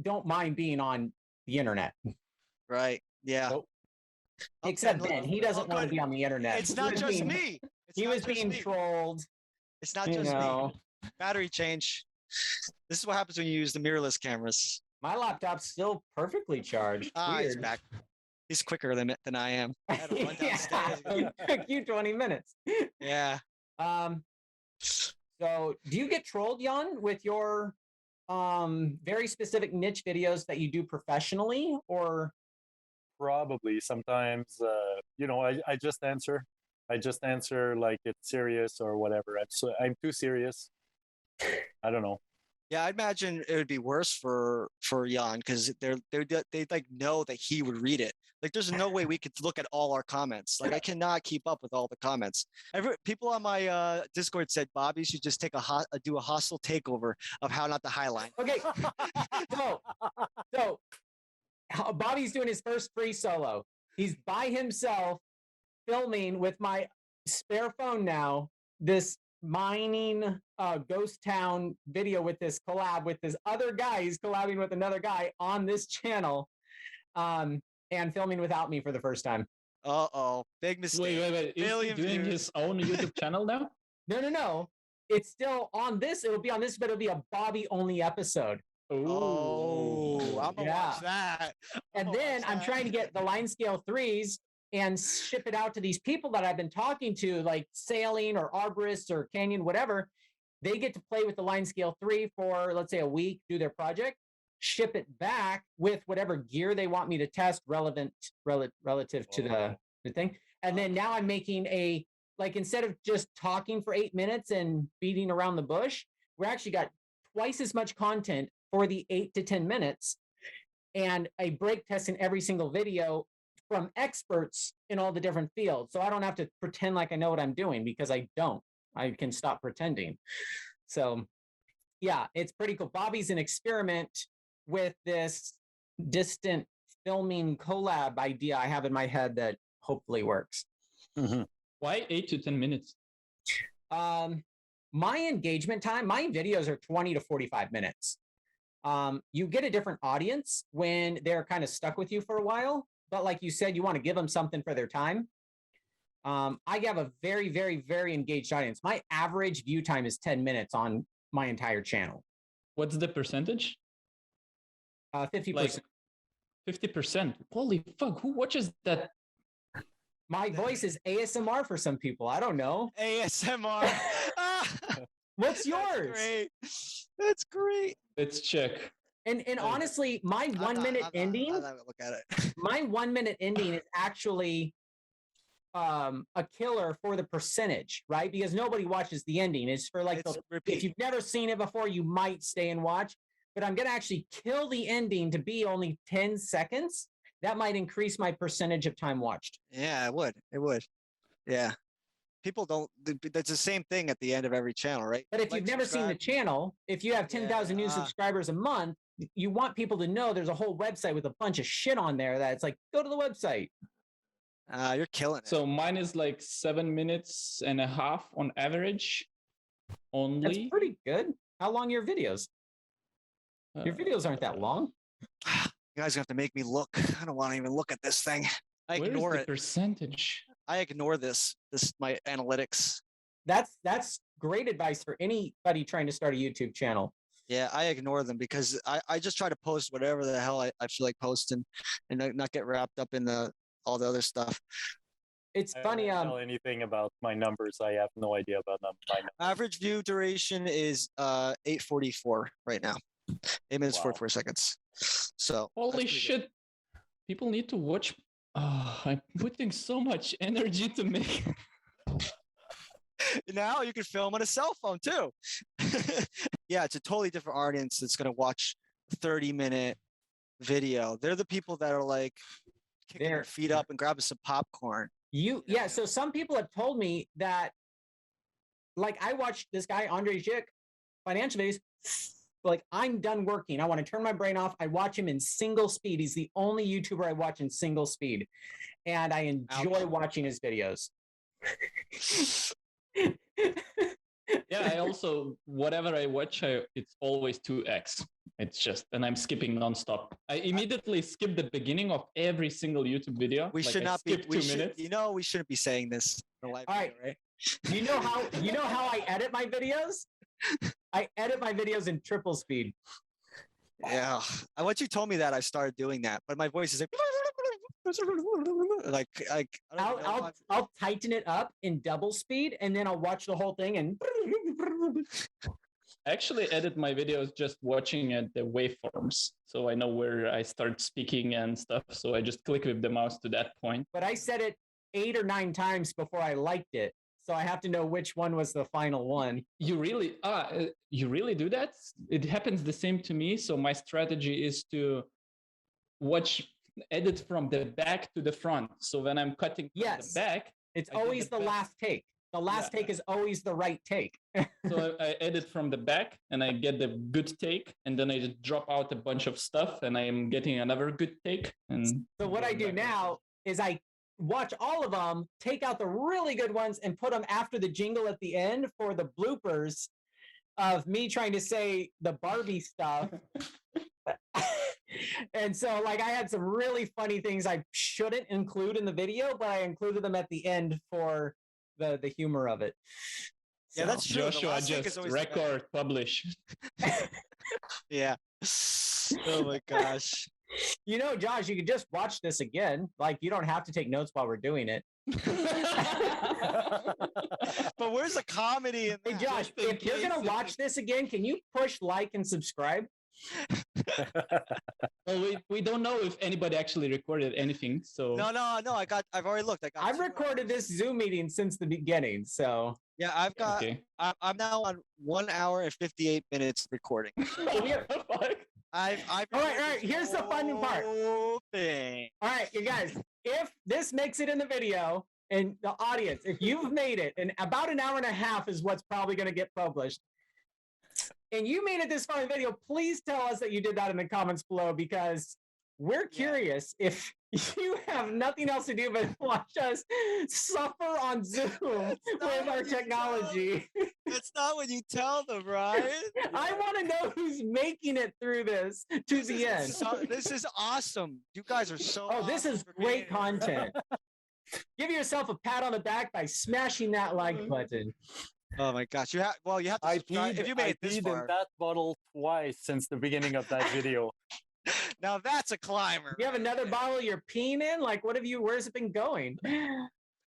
don't mind being on the internet. Right. Yeah. So, except Ben, he doesn't want to be on the internet. It's not just me. He was being trolled. It's not just me. Battery change. This is what happens when you use the mirrorless cameras. My laptop's still perfectly charged. He's back. He's quicker than I am. I had to run downstairs. It took you 20 minutes. Yeah. So do you get trolled, Yann, with your very specific niche videos that you do professionally, or? Probably sometimes, I just answer. Like it's serious or whatever. I'm too serious. I don't know. Yeah, I'd imagine it would be worse for Yann because they like know that he would read it. Like, there's no way we could look at all our comments. Like, I cannot keep up with all the comments. People on my Discord said Bobby should just do a hostile takeover of How Not to Highline. Okay, so Bobby's doing his first free solo. He's by himself filming with my spare phone now. This mining ghost town video with this collab with this other guy. He's collabing with another guy on this channel, and filming without me for the first time. Big mistake. Wait. Is he doing his own YouTube channel now? No. It's still on this. It'll be on this, but it'll be a Bobby only episode. Oh, I'm gonna watch that. And then I'm trying to get the line scale 3s and ship it out to these people that I've been talking to, like Sailing or Arborists or Canyon, whatever. They get to play with the line scale 3 for, let's say, a week, do their project, ship it back with whatever gear they want me to test relative to the thing. And then now I'm making instead of just talking for 8 minutes and beating around the bush, we actually got twice as much content for the 8 to 10 minutes. and a break test in every single video from experts in all the different fields. So I don't have to pretend like I know what I'm doing, because I don't. I can stop pretending. So yeah, it's pretty cool. Bobby's an experiment with this distant filming collab idea I have in my head that hopefully works. Why 8 to 10 minutes? My engagement time, my videos are 20 to 45 minutes. You get a different audience when they're kind of stuck with you for a while. But like you said, you want to give them something for their time. I have a very, very, very engaged audience. My average view time is 10 minutes on my entire channel. What's the percentage? 50%. Like 50%. Holy fuck, who watches that? My voice is ASMR for some people. I don't know. ASMR. What's yours? That's great. That's great. Let's check. And honestly, my 1 minute ending, I'm not gonna look at it. my 1 minute ending is actually a killer for the percentage, right? Because nobody watches the ending. It's for like, if you've never seen it before, you might stay and watch. But I'm going to actually kill the ending to be only 10 seconds. That might increase my percentage of time watched. Yeah, it would. It would. Yeah. People don't. That's the same thing at the end of every channel, right? But if you've never seen the channel, if you have 10,000 new subscribers a month, you want people to know there's a whole website with a bunch of shit on there that it's like, go to the website. You're killing it. So mine is like 7.5 minutes on average only. That's pretty good. How long are your videos? Your videos aren't that long. You guys have to make me look. I don't want to even look at this thing. I ignore it. Percentage. I ignore this my analytics. That's great advice for anybody trying to start a YouTube channel. Yeah, I ignore them because I just try to post whatever the hell I feel like posting and not get wrapped up in all the other stuff. It's funny. I don't know anything about my numbers. I have no idea about my numbers. Average view duration is 8:44 right now. 8 minutes 44 seconds. So holy shit. People need to watch. Oh, I'm putting so much energy to make. Now you can film on a cell phone too. Yeah, it's a totally different audience that's going to watch a 30-minute video. They're the people that are like kicking their feet up and grabbing some popcorn. Yeah, so some people have told me that, like, I watched this guy, Andre Zick, financial videos, like, I'm done working. I want to turn my brain off. I watch him in single speed. He's the only YouTuber I watch in single speed. And I enjoy watching his videos. Yeah, I also, whatever I watch, it's always 2x. It's just, and I'm skipping nonstop. I immediately skip the beginning of every single YouTube video. We should not be. We shouldn't be saying this in a live video, right? You know how I edit my videos? I edit my videos in triple speed. Yeah. Once you told me that, I started doing that, but my voice is like I'll tighten it up in double speed, and then I'll watch the whole thing and. I actually edit my videos just watching at the waveforms, so I know where I start speaking and stuff. So I just click with the mouse to that point. But I said it 8 or 9 times before I liked it, so I have to know which one was the final one. You really do that? It happens the same to me. So my strategy is to edit from the back to the front. So when I'm cutting from the back, it's always the last take. The last take is always the right take. So I edit from the back and I get the good take, and then I just drop out a bunch of stuff and I am getting another good take. And so what I do now is I watch all of them, take out the really good ones, and put them after the jingle at the end for the bloopers of me trying to say the Barbie stuff. And so, like, I had some really funny things I shouldn't include in the video, but I included them at the end for the humor of it. Yeah, that's true. Joshua just record, publish. Yeah. Oh my gosh. You know, Josh, you could just watch this again. Like, you don't have to take notes while we're doing it. But where's the comedy in that? Hey, Josh, if you're going to watch this again, can you push like and subscribe? Well, we don't know if anybody actually recorded anything. So no. I've already looked. I've recorded this Zoom meeting since the beginning. So yeah, I've got. Okay. I'm now on 1 hour and 58 minutes recording. I've All right. Here's the fun part. Thing. All right, you guys, if this makes it in the video and the audience, if you've made it, and about an hour and a half is what's probably going to get published, and you made it this far in the video, please tell us that you did that in the comments below, because we're curious if you have nothing else to do but watch us suffer on Zoom with our technology. That's not what you tell them, Ryan. I want to know who's making it through this to the end. This is awesome. You guys are so. Oh, this is great content. Give yourself a pat on the back by smashing that like button. Oh my gosh! You have to subscribe if you made it this far. in that bottle twice since the beginning of that video. Now that's a climber. You have another bottle you're peeing in? Like, where's it been going?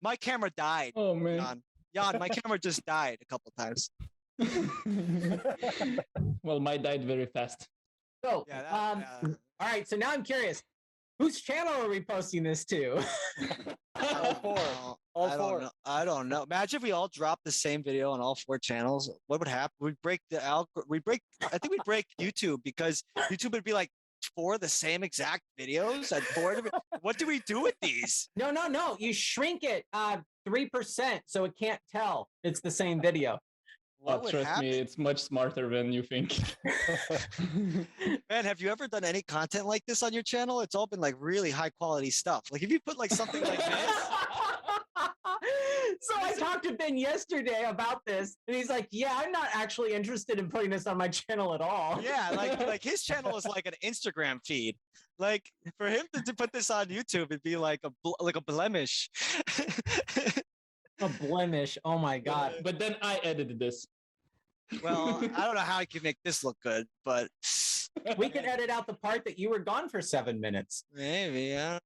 My camera died. Oh man. Yann, my camera just died a couple times. Well, mine died very fast. So, all right. So now I'm curious. Whose channel are we posting this to? All four. All four. I don't know. Imagine if we all dropped the same video on all 4 channels. What would happen? We'd break I think we'd break YouTube, because YouTube would be like 4 the same exact videos at 4 what do we do with these? No. You shrink it 3% so it can't tell it's the same video. What would trust happen? me, it's much smarter than you think. Man, have you ever done any content like this on your channel? It's all been like really high quality stuff. Like if you put like something like this. So I talked to Ben yesterday about this, and he's like, "Yeah, I'm not actually interested in putting this on my channel at all." Yeah, like his channel is like an Instagram feed. Like for him to put this on YouTube, it'd be like a blemish. A blemish. Oh my god. But then I edited this. Well, I don't know how I can make this look good, but We can edit out the part that you were gone for 7 minutes. maybe, yeah.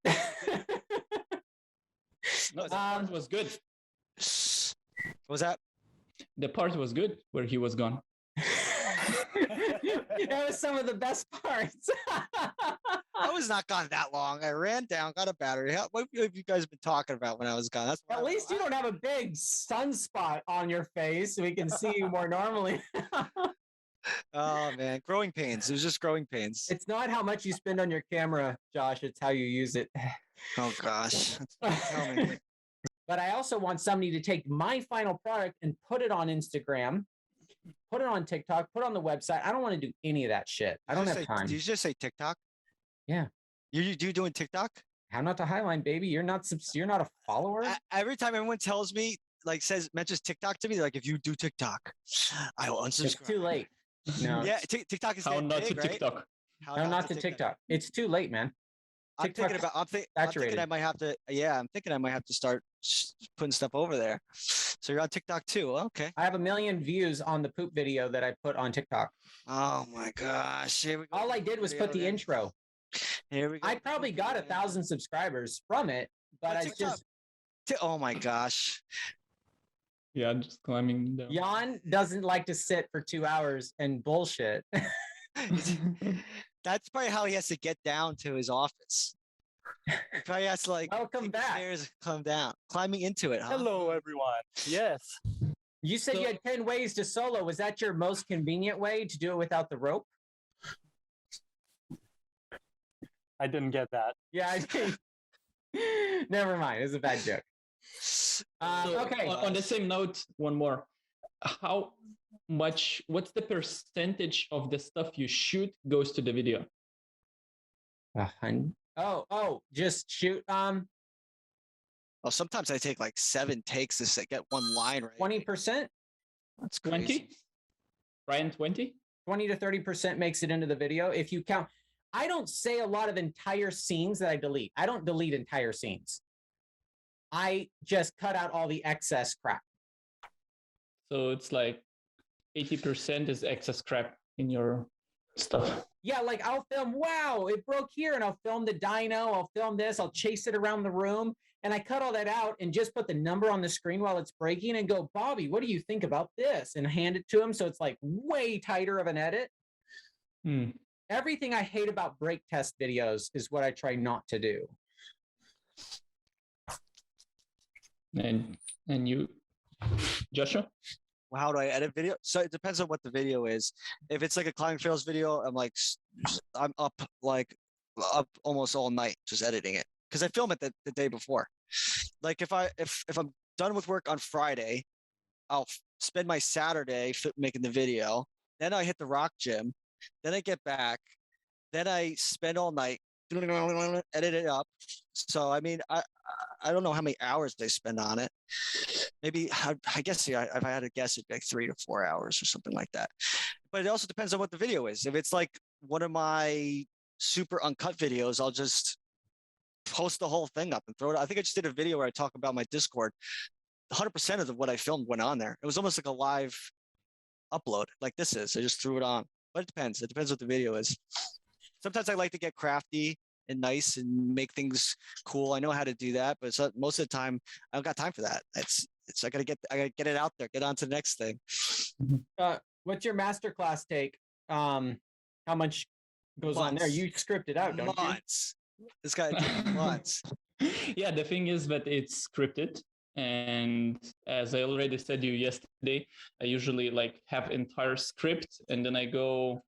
No, the part was good. What was that? The part was good where he was gone. That was some of the best parts. I was not gone that long. I ran down, got a battery. What have you guys been talking about when I was gone? That's At least you don't have a big sunspot on your face so we can see you more normally. Oh man, growing pains. It was just growing pains. It's not how much you spend on your camera, Josh. It's how you use it. Oh gosh. Tell me. But I also want somebody to take my final product and put it on Instagram, put it on TikTok, put it on the website. I don't want to do any of that shit. I don't have time. Did you just say TikTok? Yeah. You doing TikTok? How not to highline, baby? You're not a follower. Every time everyone tells me, like mentions TikTok to me, they're like, if you do TikTok, I will unsubscribe. It's too late. No. Yeah, TikTok is How getting not big, to right? TikTok? How No, not to TikTok. It's too late, man. I'm thinking saturated. I might have to. Yeah, I'm thinking I might have to start putting stuff over there. So you're on TikTok too? Okay. I have 1 million views on the poop video that I put on TikTok. Oh my gosh! Here we go. All I did was put the intro. Here we go. I probably got 1,000 subscribers from it, but I just. Oh my gosh! Yeah, I'm just climbing down. Yann doesn't like to sit for 2 hours and bullshit. That's probably how he has to get down to his office. He probably has to Welcome take the back. stairs and come down, climbing into it. Huh? Hello, everyone. Yes. You said you had 10 ways to solo. Was that your most convenient way to do it without the rope? I didn't get that. Yeah, I think. Never mind. It's a bad joke. So, Okay. On the same note, one more. What's the percentage of the stuff you shoot goes to the video? Just shoot. Well, sometimes I take like 7 takes to get one line right. 20%. That's crazy. 20? Ryan, 20? 20 to 30% makes it into the video. If you count, I don't say a lot of entire scenes that I delete. I don't delete entire scenes. I just cut out all the excess crap. So it's like 80% is excess crap in your stuff. Yeah, like I'll film, wow, it broke here, and I'll film the dyno, I'll film this, I'll chase it around the room, and I cut all that out and just put the number on the screen while it's breaking and go, Bobby, what do you think about this? And hand it to him, so it's like way tighter of an edit. Everything I hate about break test videos is what I try not to do. And you, Joshua? how do I edit video? So it depends on what the video is. If it's like a climbing fails video, I'm up almost all night just editing it because I film it the day before. Like if I'm done with work on Friday, I'll spend my Saturday making the video. Then I hit the rock gym. Then I get back. Then I spend all night edit it up. So I mean, I don't know how many hours they spend on it. Maybe I guess if I had to guess, it'd be like 3 to 4 hours or something like that. But it also depends on what the video is. If it's like one of my super uncut videos, I'll just post the whole thing up and throw it. I think I just did a video where I talk about my Discord. 100% of what I filmed went on there. It was almost like a live upload, like this is. I just threw it on. But it depends. It depends what the video is. Sometimes I like to get crafty and nice and make things cool. I know how to do that, but most of the time I don't got time for that. I gotta get it out there, get on to the next thing. What's your masterclass take? How much goes on there? You script it out, don't months. This guy took months. Yeah, the thing is that it's scripted. And as I already said to you yesterday, I usually like have entire script and then I go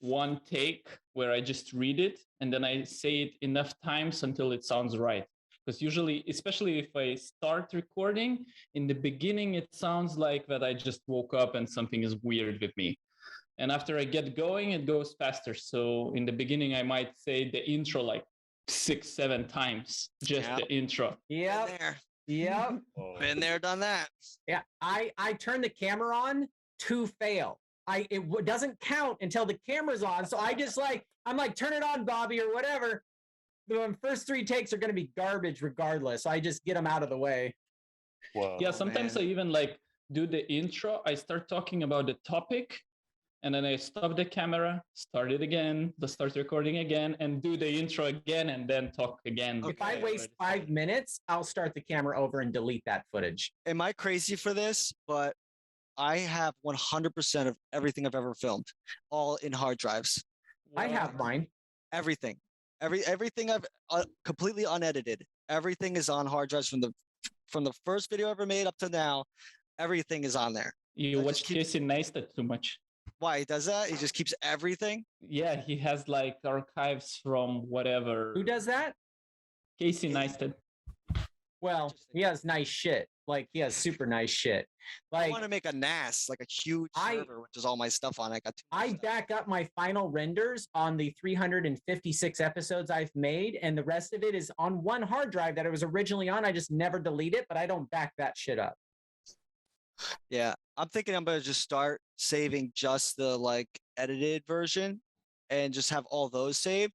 one take where I just read it and then I say it enough times until it sounds right. Because usually, especially if I start recording, in the beginning, it sounds like that I just woke up and something is weird with me. And after I get going, it goes faster. So in the beginning, I might say the intro like 6-7 times, just the intro. Yeah. Yep. Been there, done that. Yeah. I turn the camera on to fail. It doesn't count until the camera's on. So I'm like, turn it on, Bobby, or whatever. The first 3 takes are going to be garbage regardless. I just get them out of the way. Whoa, yeah. Sometimes I even like do the intro. I start talking about the topic and then I stop the camera, start it again, start recording again, and do the intro again, and then talk again. If I waste 5 minutes, I'll start the camera over and delete that footage. Am I crazy for this? But I have 100% of everything I've ever filmed, all in hard drives. I have mine. Everything, everything I've completely unedited. Everything is on hard drives from the first video I ever made up to now. Everything is on there. You watch Casey Neistat too much. Why he does that? He just keeps everything. Yeah, he has like archives from whatever. Who does that? Casey Neistat. Well, he has nice shit. Like he has super nice shit. Like I want to make a NAS, like a huge server, which is all my stuff on. I back up my final renders on the 356 episodes I've made, and the rest of it is on one hard drive that it was originally on. I just never delete it, but I don't back that shit up. Yeah, I'm thinking I'm gonna just start saving just the like edited version and just have all those saved.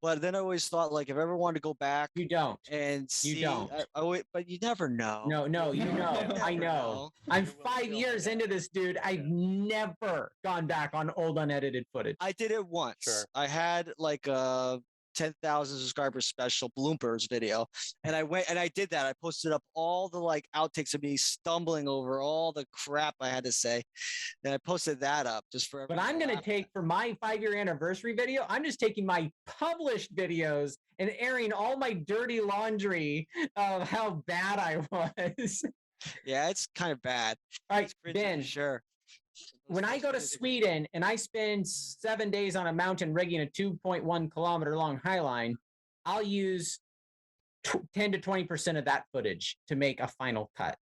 But then I always thought like if I ever wanted to go back, you don't and see, you don't. But you never know. No, you know. I know. I'm 5 years into this, dude. I've never gone back on old unedited footage. I did it once. Sure. I had like a 10,000 subscribers special bloopers video, and I went and I did that. I posted up all the like outtakes of me stumbling over all the crap I had to say, and I posted that up just for. But I'm gonna take for my 5-year anniversary video. I'm just taking my published videos and airing all my dirty laundry of how bad I was. Yeah, it's kind of bad. All right, Ben. Sure. When I go to Sweden and I spend 7 days on a mountain rigging a 2.1 kilometer long highline, I'll use 10 to 20% of that footage to make a final cut.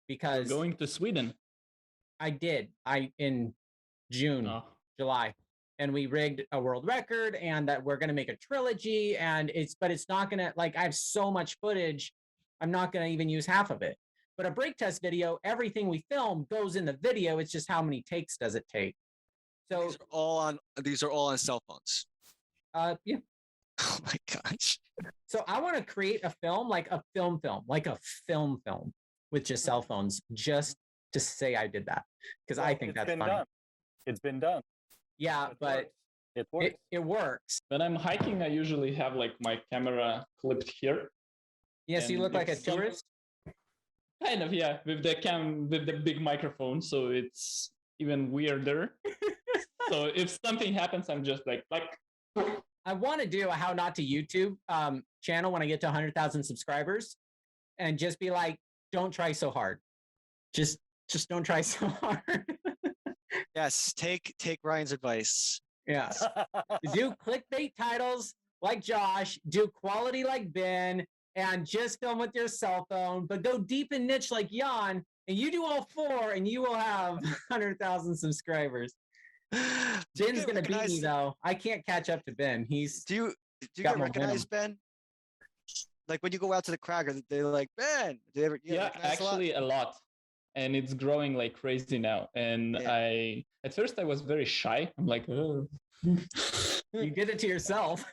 Because going to Sweden. I did. In June, July, and we rigged a world record, and that we're going to make a trilogy. But it's not going to, like, I have so much footage, I'm not going to even use half of it. But a brake test video, everything we film goes in the video. It's just how many takes does it take? So these are all on cell phones. Yeah. Oh my gosh. So I want to create a film, like a film, with just cell phones, just to say I did that, because I think that's funny. It's been done. Yeah, but it works. It works. When I'm hiking, I usually have like my camera clipped here. Yes, you look like a tourist. Kind of, yeah, with the big microphone, so it's even weirder. So if something happens, I'm just like. I want to do a how not to YouTube channel when I get to 100,000 subscribers, and just be like, don't try so hard. Just Just don't try so hard. Yes, take Ryan's advice. Yes. Do clickbait titles like Josh, do quality like Ben, and just film with your cell phone, but go deep and niche like Yann, and you do all four, and you will have 100,000 subscribers. Ben's gonna beat me though. I can't catch up to Ben. He's Do you got get recognized, Ben? Like when you go out to the cracker, they're like, Ben. Do you ever, Yeah, actually a lot. And it's growing like crazy now. And Yeah. at first I was very shy. I'm like, oh. you did it to yourself.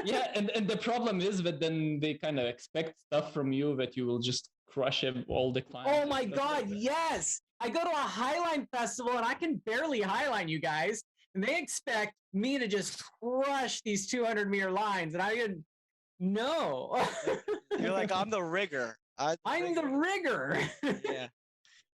Yeah, and the problem is that then they kind of expect stuff from you that you will just crush all the clients. Oh my God, yes! I go to a Highline festival and I can barely highline you guys, and they expect me to just crush these 200-meter lines, and I could no. You're like, I'm the rigger. I'm the rigger.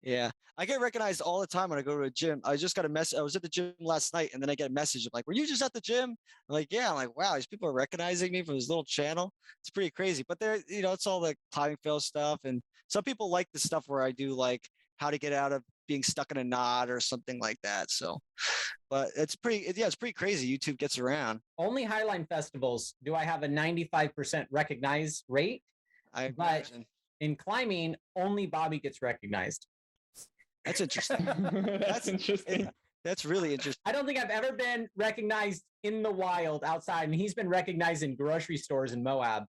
Yeah. I get recognized all the time when I go to a gym. I just got a message. I was at the gym last night, and then I get a message of like, "Were you just at the gym?" I'm like, "Yeah." I'm like, "Wow, these people are recognizing me from this little channel." It's pretty crazy. But they're, it's all like climbing fail stuff, and some people like the stuff where I do like how to get out of being stuck in a knot or something like that. So, but it's pretty crazy. YouTube gets around. Only Highline festivals do I have a 95% recognized rate. But imagine. In climbing, only Bobby gets recognized. That's interesting. That's interesting. That's really interesting. I don't think I've ever been recognized in the wild outside, and he's been recognized in grocery stores in Moab.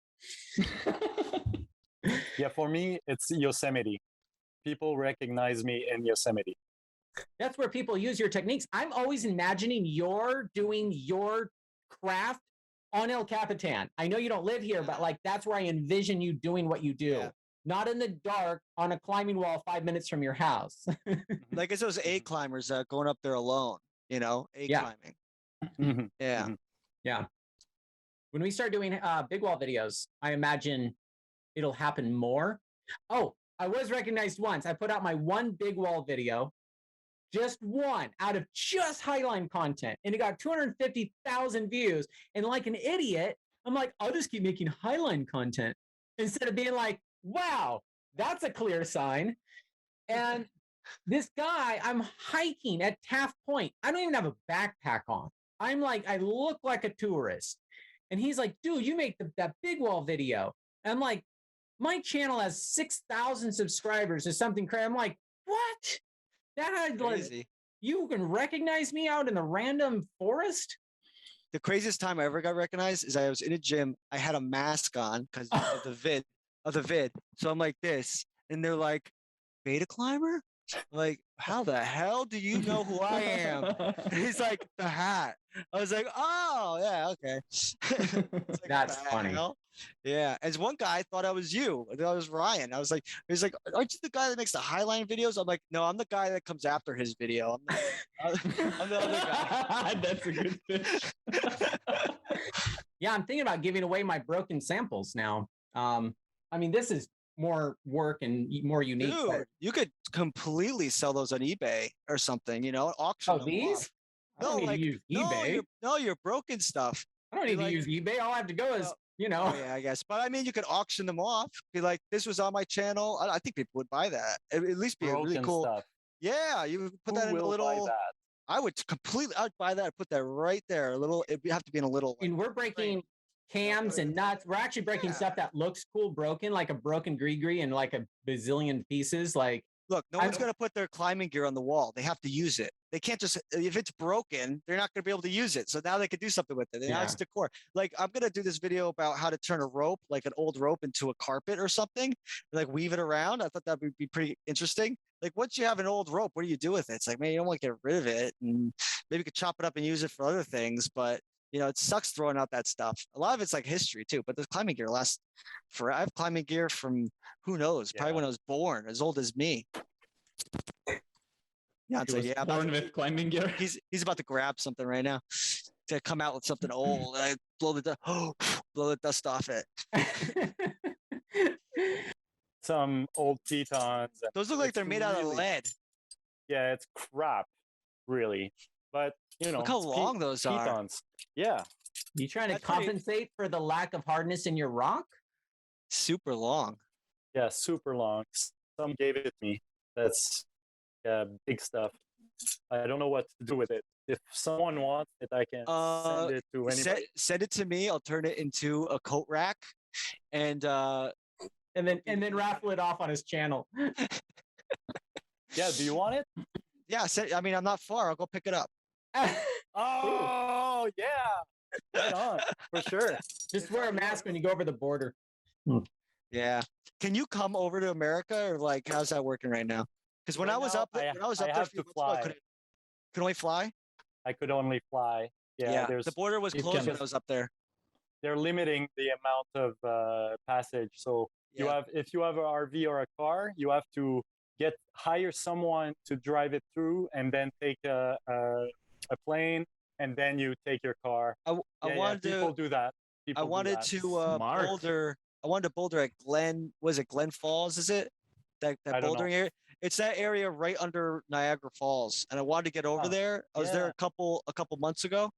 Yeah, for me, it's Yosemite. People recognize me in Yosemite. That's where people use your techniques. I'm always imagining you're doing your craft on El Capitan. I know you don't live here, but like that's where I envision you doing what you do. Yeah. Not in the dark on a climbing wall 5 minutes from your house. Like it's those A climbers going up there alone, climbing. Mm-hmm. Yeah. Mm-hmm. Yeah. When we start doing big wall videos, I imagine it'll happen more. Oh, I was recognized once. I put out my one big wall video, just one out of just Highline content, and it got 250,000 views. And like an idiot, I'm like, I'll just keep making Highline content instead of being like, wow, that's a clear sign. And this guy, I'm hiking at Taft Point. I don't even have a backpack on. I'm like, I look like a tourist. And he's like, dude, you make that big wall video. And I'm like, my channel has 6,000 subscribers or something crazy. I'm like, what? That crazy. You can recognize me out in the random forest? The craziest time I ever got recognized is I was in a gym. I had a mask on because of the vid. So I'm like this, and they're like, BetaClimber? Like, how the hell do you know who I am? And he's like, the hat. I was like, oh yeah, okay. Like, that's funny. Hell? Yeah. As one guy thought I was you. I thought I was Ryan. He's like, aren't you the guy that makes the Highline videos? I'm like, no, I'm the guy that comes after his video. I'm the other guy. That's a good pitch. Yeah, I'm thinking about giving away my broken samples now. I mean, this is more work and more unique. Dude, you could completely sell those on eBay or something, auction them these? off. I don't need to use eBay. You're broken stuff. I don't need to use eBay. All I have to go is, Oh, yeah, I guess. But I mean, you could auction them off. Be like, this was on my channel. I think people would buy that. At least be broken a really cool stuff. Yeah, you would put that in a little. Buy that? I'd buy that. Put that right there. It'd have to be in a little. And we're breaking cams and nuts. We're actually breaking stuff that looks cool, broken, like a broken gree and like a bazillion pieces. Like, look, no one's going to put their climbing gear on the wall. They have to use it. They can't just, if it's broken, they're not going to be able to use it. So now they can do something with it. Now it's decor. Like, I'm going to do this video about how to turn a rope, like an old rope, into a carpet or something, like weave it around. I thought that would be pretty interesting. Like, once you have an old rope, what do you do with it? It's like, man, you don't want to get rid of it. And maybe you could chop it up and use it for other things. But it sucks throwing out that stuff. A lot of it's like history too, but the climbing gear lasts forever. I have climbing gear from who knows, probably when I was born, as old as me. Yeah, born with climbing gear. He's about to grab something right now to come out with something old. I blow the dust off it. Some old pitons. Those look like they're made out of lead. Yeah, it's crap, really. But look how long those pitons. Yeah. You trying to compensate for the lack of hardness in your rock? Super long. Yeah, super long. Some gave it to me. That's big stuff. I don't know what to do with it. If someone wants it, I can send it to anybody. Send it to me. I'll turn it into a coat rack, and then raffle it off on his channel. Yeah, do you want it? yeah. I mean, I'm not far. I'll go pick it up. Oh, yeah. Right on, for sure. Just wear a mask when you go over the border. Yeah. Can you come over to America, or like, how's that working right now? Because when Right I was now, up there, I a few have months to ago, fly. could only fly. I could only fly. Yeah, The border was You closed can- when I was up there. they're limiting the amount of passage. So Yeah. if you have an RV or a car, you have to hire someone to drive it through, and then take a plane, and then you take your car. I wanted people to. do that. I People do wanted that. to Smart. boulder. I wanted to boulder at Glen. Was it Glen Falls? Is it that I don't know. bouldering area? It's that area right under Niagara Falls, and I wanted to get over Huh. there. I was there Yeah. a couple months ago,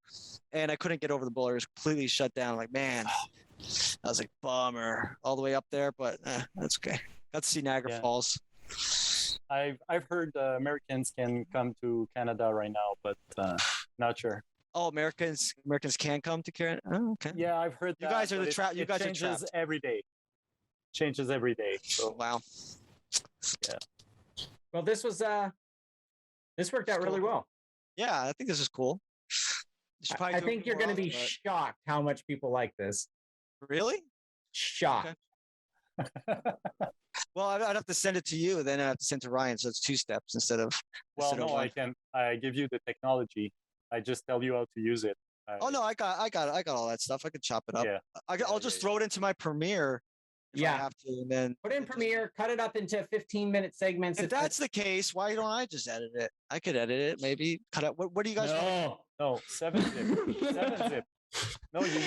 and I couldn't get over the boulder. It was completely shut down. Like, man, I was like, bummer, all the way up there, but that's okay. Got to see Niagara Yeah. Falls. I've heard Americans can come to Canada right now, but not sure. Oh, Americans can come to Canada. Oh, okay. Yeah, I've heard You that. guys are but the trap. You it guys are changes trapped. every day. Changes every day. So Wow. Well, this worked out really well. Yeah, I think this is cool. You should probably I do it think you're more going to be often, shocked how much people like this. but- really. Shocked. Well, I'd have to send it to you, then I have to send it to Ryan. So it's 2 steps instead of. well, instead of no, one. I give you the technology. I just tell you how to use it. Oh no, I got all that stuff. I could chop it up. Yeah. I'll just throw it into my Premiere if I Yeah. have to, and then Put in Premiere, cut it up into 15-minute segments. If that's the case, why don't I just edit it? I could edit it, maybe cut out. What do you guys want? No. No, 7-zip. 7-zip. No, you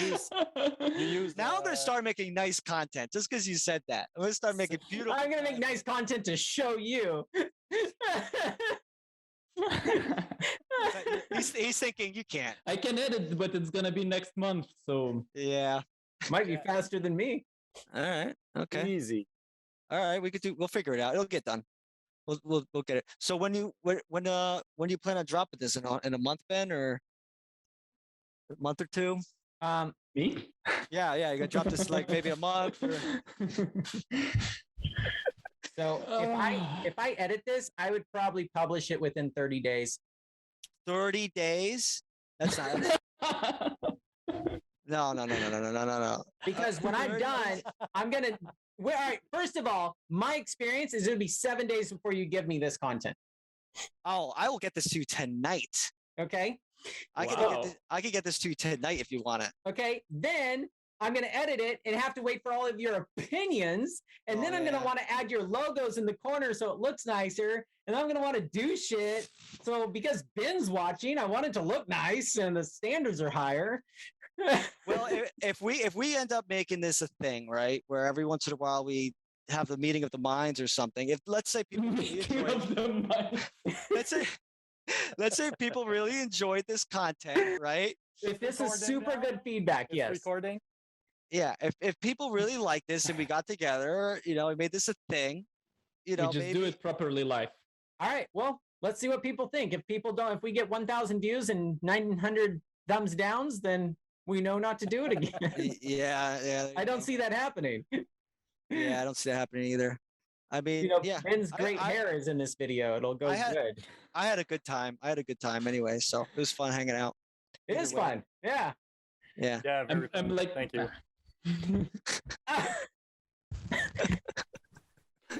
use. Now I'm gonna start making nice content just because you said that. I'm gonna start making beautiful. I'm going to make nice content to show you. He's thinking you can't. I can edit, but it's gonna be next month. So Yeah. Might be faster than me. All right. Okay. Easy. All right. We'll figure it out. It'll get done. We'll get it. So when you plan on dropping this in a month, Ben, or a month or two? me? Yeah. You're gonna drop this like maybe a month. Or... So if I edit this, I would probably publish it within 30 days. 30 days? That's not. No. Because when I'm 30 done, I'm gonna. All right. First of all, my experience is it'll be 7 days before you give me this content. Oh, I will get this to you tonight. Okay. I can get this to you tonight if you want it. Okay. Then I'm gonna edit it and have to wait for all of your opinions, and then I'm yeah. gonna want to add your logos in the corner so it looks nicer, and I'm gonna want to do shit. So because Ben's watching, I want it to look nice, and the standards are higher. Well, if we end up making this a thing, right, where every once in a while we have the meeting of the minds or something. If let's say people really let's say people really enjoyed this content, right? If this is Recording super now? good feedback, It's yes. recording. Yeah, if people really like this and we got together, we made this a thing, We just maybe, do it properly live. All right. Well, let's see what people think. If we get 1,000 views and 900 thumbs downs, then we know not to do it again. Yeah. I don't see that happening. Yeah, I don't see that happening either. I mean, yeah. Ben's great hair is in this video. It'll go good. I had a good time. Anyway, so it was fun hanging out. It is fun. Yeah. Yeah. Yeah, very I'm fun. like, Thank you.